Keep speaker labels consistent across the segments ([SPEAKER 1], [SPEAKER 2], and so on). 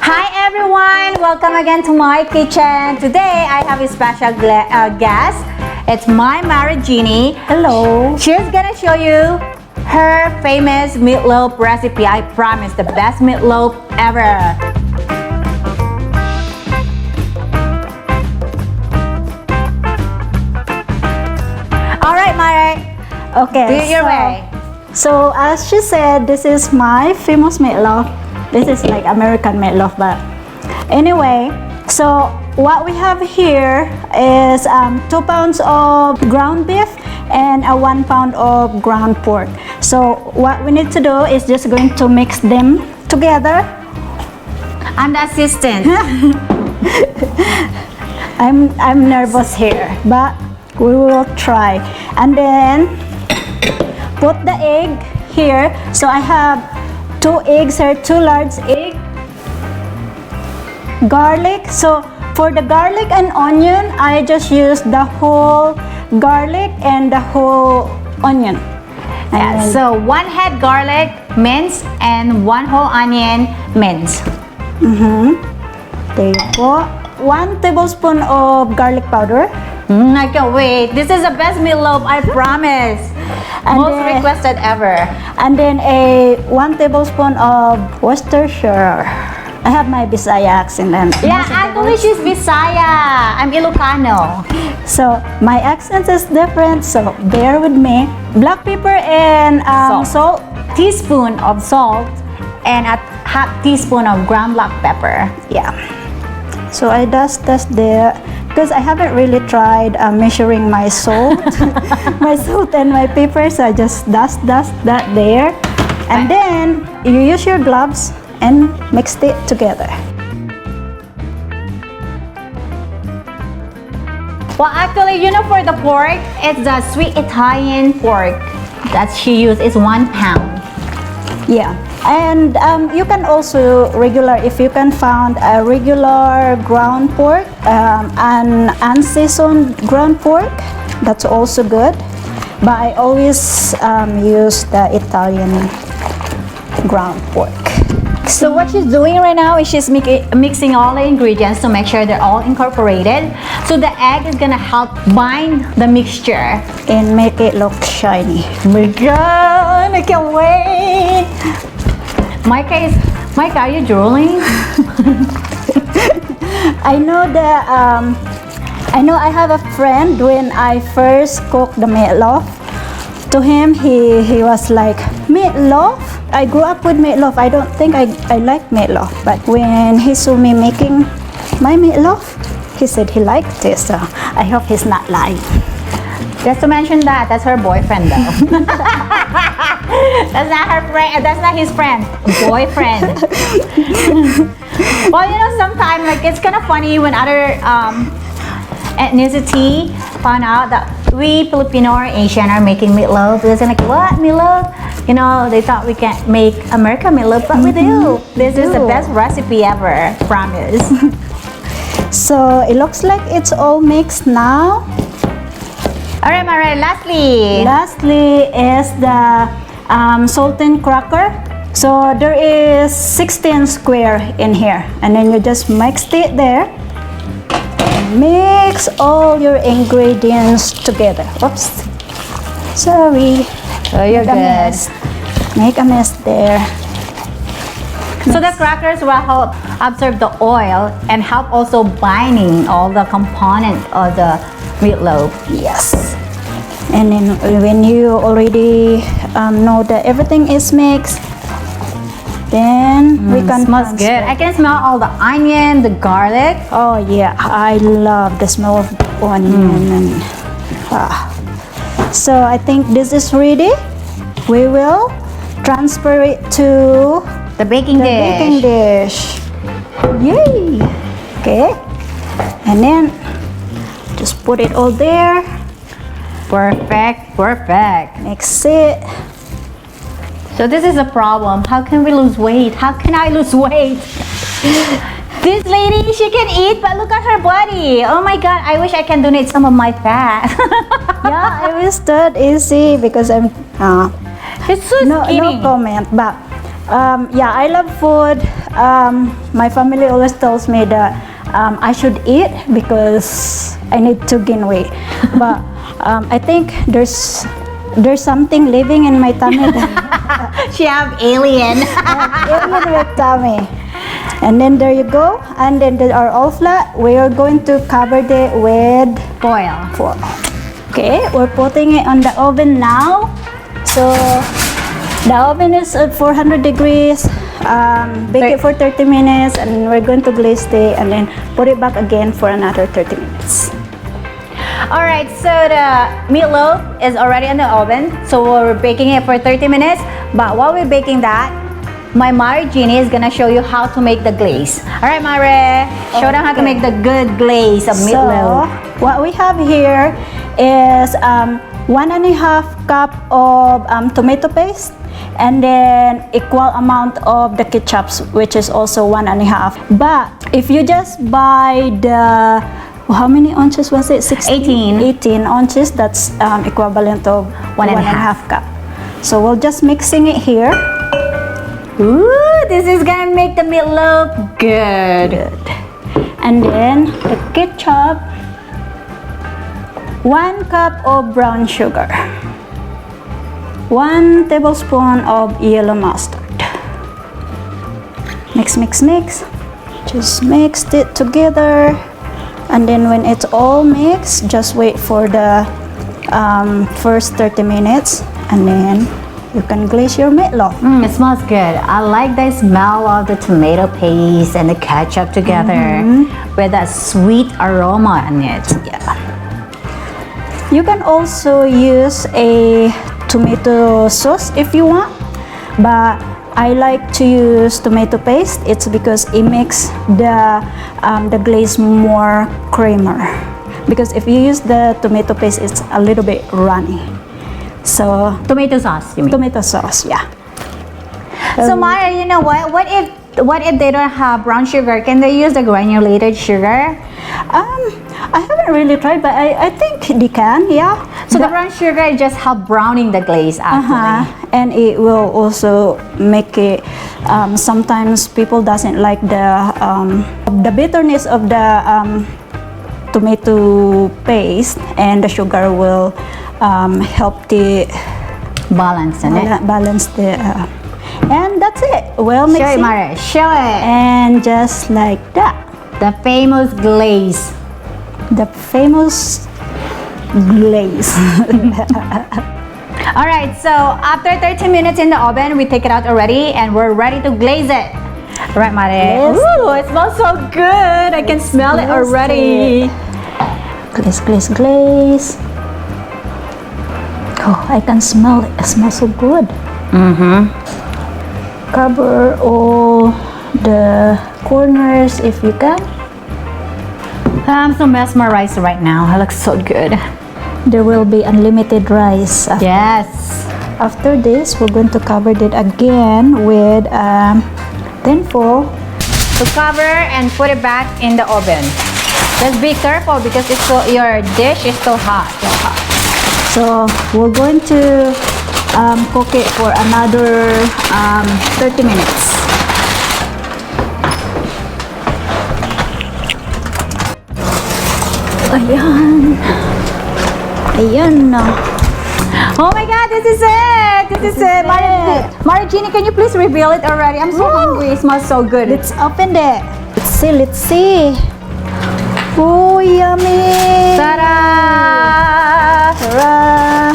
[SPEAKER 1] Hi everyone, welcome again to my kitchen. Today I have a special guest. It's my married Jeannie.
[SPEAKER 2] Hello.
[SPEAKER 1] She's gonna show you her famous meatloaf recipe. I promise, the best meatloaf ever. All right, Mare.
[SPEAKER 2] Okay.
[SPEAKER 1] Do it your way.
[SPEAKER 2] So as she said, this is my famous meatloaf. This is like American meatloaf, but anyway. So what we have here is 2 pounds of ground beef and 1 pound of ground pork. So what we need to do is just going to mix them together.
[SPEAKER 1] I'm the assistant.
[SPEAKER 2] I'm nervous here, but we will try. And then put the egg here. So I have 2 eggs here, 2 large eggs. Garlic. So for the garlic and onion, I just use the whole garlic and the whole onion.
[SPEAKER 1] Yeah, so 1 head garlic mince and 1 whole onion mince.
[SPEAKER 2] There you go. 1 tablespoon of garlic powder.
[SPEAKER 1] I can't wait. This is the best meatloaf, I promise.
[SPEAKER 2] And
[SPEAKER 1] Most
[SPEAKER 2] then-
[SPEAKER 1] requested ever.
[SPEAKER 2] And then 1 tablespoon of Worcestershire. I have my Bisaya accent and
[SPEAKER 1] Yeah, actually she's Bisaya. I'm Ilocano.
[SPEAKER 2] so my accent is different, so bear with me. Black pepper and salt.
[SPEAKER 1] Teaspoon of salt and a half teaspoon of ground black pepper.
[SPEAKER 2] Yeah. So I dust there because I haven't really tried measuring my salt, my salt and my pepper. So I just dust that there, and then you use your gloves and mix it together.
[SPEAKER 1] Well, actually, you know, for the pork, it's the sweet Italian pork that she used. It's 1 pound.
[SPEAKER 2] Yeah, and you can also if you can find a regular ground pork, an unseasoned ground pork, that's also good. But I always use the Italian ground pork.
[SPEAKER 1] So what she's doing right now is she's mixing all the ingredients to make sure they're all incorporated. So the egg is gonna help bind the mixture
[SPEAKER 2] And make it look shiny.
[SPEAKER 1] Oh my god, I can't wait. Micah, are you drooling?
[SPEAKER 2] I know that I have a friend when I first cooked the meatloaf. To him, he was like, meatloaf? I grew up with meatloaf. I don't think I like meatloaf. But when he saw me making my meatloaf, he said he liked it. So I hope he's not lying.
[SPEAKER 1] Just to mention that's her boyfriend though. That's not her friend, that's not his friend, boyfriend. Well, you know, sometimes like it's kind of funny when other ethnicity found out that we Filipino or Asian are making meatloaf. They're like, what, meatloaf? You know, they thought we can't make American meatloaf, but we do. This is the best recipe ever, promise.
[SPEAKER 2] So it looks like it's all mixed now.
[SPEAKER 1] All right, Mara,
[SPEAKER 2] Lastly is the saltine cracker. So there is 16 square in here, and then you just mix it there. Mix all your ingredients together. Oops, sorry.
[SPEAKER 1] Oh, you're good.
[SPEAKER 2] Make a mess there.
[SPEAKER 1] So the crackers will help absorb the oil and help also binding all the components of the meatloaf.
[SPEAKER 2] Yes. And then when you already know that everything is mixed, then we can
[SPEAKER 1] Smells
[SPEAKER 2] transfer.
[SPEAKER 1] good. I can smell all the onion, the garlic.
[SPEAKER 2] Oh yeah, I love the smell of onion. And, so I think this is ready. We will transfer it to
[SPEAKER 1] The baking
[SPEAKER 2] the
[SPEAKER 1] dish.
[SPEAKER 2] baking dish. Yay! Okay, and then just put it all there.
[SPEAKER 1] Perfect, perfect.
[SPEAKER 2] Mix it.
[SPEAKER 1] So this is a problem. How can we lose weight? How can I lose weight? This lady, she can eat, but look at her body. Oh my god, I wish I can donate some of my fat.
[SPEAKER 2] Yeah, I wish that easy because I'm
[SPEAKER 1] It's so
[SPEAKER 2] no
[SPEAKER 1] skinny.
[SPEAKER 2] comment. But yeah, I love food. my family always tells me that I should eat because I need to gain weight. But I think there's something living in my tummy.
[SPEAKER 1] She have alien.
[SPEAKER 2] Alien with tummy. And then there you go. And then they are all flat. We are going to cover it with
[SPEAKER 1] Foil.
[SPEAKER 2] foil. Okay, we're putting it on the oven now. So the oven is at 400 degrees. Bake it for 30 minutes, and we're going to glaze it and then put it back again for another 30 minutes.
[SPEAKER 1] Alright, so the meatloaf is already in the oven. So we're baking it for 30 minutes. But while we're baking that, my Mare Jeannie is gonna show you how to make the glaze. Alright, Mare, show them how to make the good glaze of meatloaf.
[SPEAKER 2] So what we have here is 1.5 cup of tomato paste, and then equal amount of the ketchup, which is also 1.5. But if you just buy the, how many ounces was it?
[SPEAKER 1] 18.
[SPEAKER 2] 18 ounces. That's equivalent of 1.5 cup. So we're just mixing it here.
[SPEAKER 1] Ooh, this is gonna make the meatloaf good.
[SPEAKER 2] And then the ketchup, 1 cup of brown sugar, 1 tablespoon of yellow mustard. Mix, mix, mix. Just mix it together. And then when it's all mixed, just wait for the first 30 minutes, and then you can glaze your meatloaf.
[SPEAKER 1] It smells good. I like the smell of the tomato paste and the ketchup together with that sweet aroma in it.
[SPEAKER 2] Yeah. You can also use a tomato sauce if you want, but I like to use tomato paste. It's because it makes the glaze more creamer. Because if you use the tomato paste, it's a little bit runny. So
[SPEAKER 1] Tomato sauce, you mean?
[SPEAKER 2] tomato sauce, yeah.
[SPEAKER 1] So Mara, you know what? What if they don't have brown sugar? Can they use the granulated sugar?
[SPEAKER 2] I haven't really tried, but I think they can, yeah.
[SPEAKER 1] So the brown sugar just help browning the glaze actually.
[SPEAKER 2] And it will also make it. Sometimes people doesn't like the bitterness of the tomato paste, and the sugar will help the
[SPEAKER 1] Balance in it.
[SPEAKER 2] balance the. And that's it. Well,
[SPEAKER 1] Show
[SPEAKER 2] mix
[SPEAKER 1] it,
[SPEAKER 2] it,
[SPEAKER 1] Mara. Show it.
[SPEAKER 2] and just like that,
[SPEAKER 1] The famous glaze.
[SPEAKER 2] the famous glaze.
[SPEAKER 1] All right. So after 30 minutes in the oven, we take it out already, and we're ready to glaze it. All right, Mare.
[SPEAKER 2] Yes.
[SPEAKER 1] Ooh, it smells so good. I can smell it
[SPEAKER 2] glaze
[SPEAKER 1] already.
[SPEAKER 2] Glaze, glaze, glaze. Oh, I can smell it. It smells so good. Cover all the corners if you can.
[SPEAKER 1] I'm so mesmerized right now. It looks so good.
[SPEAKER 2] There will be unlimited rice.
[SPEAKER 1] Yes.
[SPEAKER 2] After this, we're going to cover it again with tin foil.
[SPEAKER 1] So cover and put it back in the oven. Just be careful because it's so, your dish is so hot.
[SPEAKER 2] So we're going to cook it for another 30 minutes. Ayan. Ayan na.
[SPEAKER 1] Oh my God, this is it! This is it! Mara Jeannie, can you please reveal it already? I'm so hungry. It smells so good.
[SPEAKER 2] Let's open it. Let's see, let's see. Oh, yummy.
[SPEAKER 1] Ta-da!
[SPEAKER 2] Ta-da.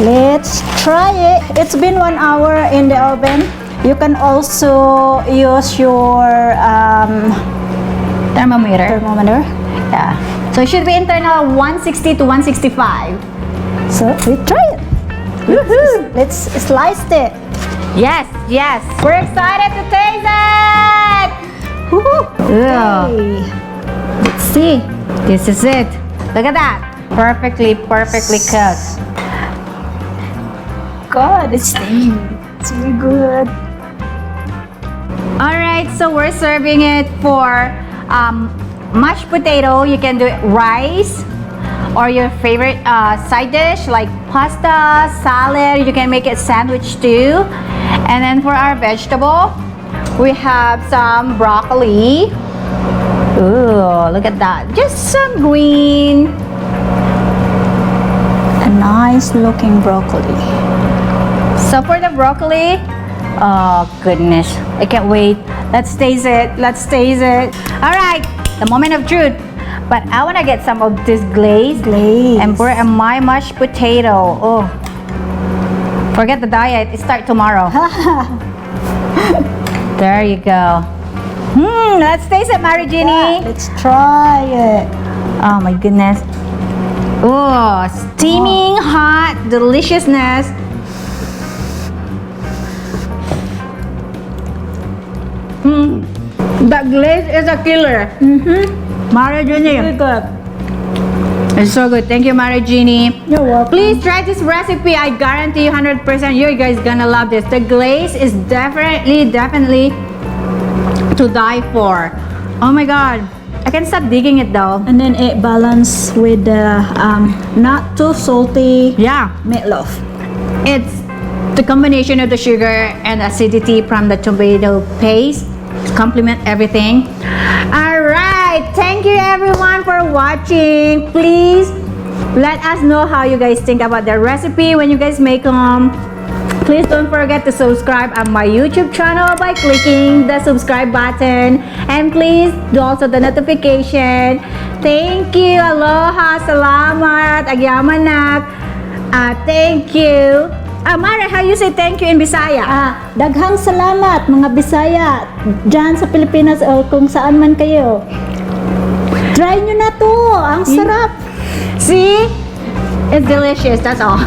[SPEAKER 2] Let's try it. It's been 1 hour in the oven. You can also use your
[SPEAKER 1] Thermometer.
[SPEAKER 2] thermometer.
[SPEAKER 1] Yeah. So it should be internal 160 to 165.
[SPEAKER 2] So we try it.
[SPEAKER 1] Woohoo!
[SPEAKER 2] Let's slice it.
[SPEAKER 1] Yes, yes. We're excited to taste it! Woohoo!
[SPEAKER 2] Okay. Let's see.
[SPEAKER 1] This is it. Look at that. Perfectly cooked.
[SPEAKER 2] God, it's steamy. It's really good.
[SPEAKER 1] Alright, so we're serving it for mashed potato. You can do it rice or your favorite side dish like pasta, salad. You can make it sandwich too. And then for our vegetable, we have some broccoli. Ooh, look at that. Just some green.
[SPEAKER 2] A nice looking broccoli.
[SPEAKER 1] So for the broccoli, oh goodness, I can't wait. Let's taste it. Let's taste it. All right, the moment of truth. But I want to get some of this glaze and put it on my mashed potato. Oh, forget the diet. It starts tomorrow. There you go. Let's taste it, Mary Jeannie.
[SPEAKER 2] Yeah, let's try it.
[SPEAKER 1] Oh my goodness. Oh, steaming hot deliciousness. That glaze is a killer. Mary Jeannie.
[SPEAKER 2] Very good.
[SPEAKER 1] It's so good. Thank you, Mary Jeannie.
[SPEAKER 2] You're welcome.
[SPEAKER 1] Please try this recipe. I guarantee you 100% you guys gonna love this. The glaze is definitely to die for. Oh my god. I can stop digging it though.
[SPEAKER 2] And then it balanced with the not too salty
[SPEAKER 1] Yeah.
[SPEAKER 2] meatloaf.
[SPEAKER 1] It's the combination of the sugar and acidity from the tomato paste. Complement everything. Alright, thank you everyone for watching. Please let us know how you guys think about the recipe when you guys make them. Please don't forget to subscribe on my YouTube channel by clicking the subscribe button, and please do also the notification. Thank you. Aloha, salamat, agyamanak. Thank you. Mara, how you say thank you in Bisaya?
[SPEAKER 2] Daghang salamat mga Bisaya dyan sa Pilipinas o kung saan man kayo. Try nyo na to. Ang sarap.
[SPEAKER 1] See? It's delicious, that's all.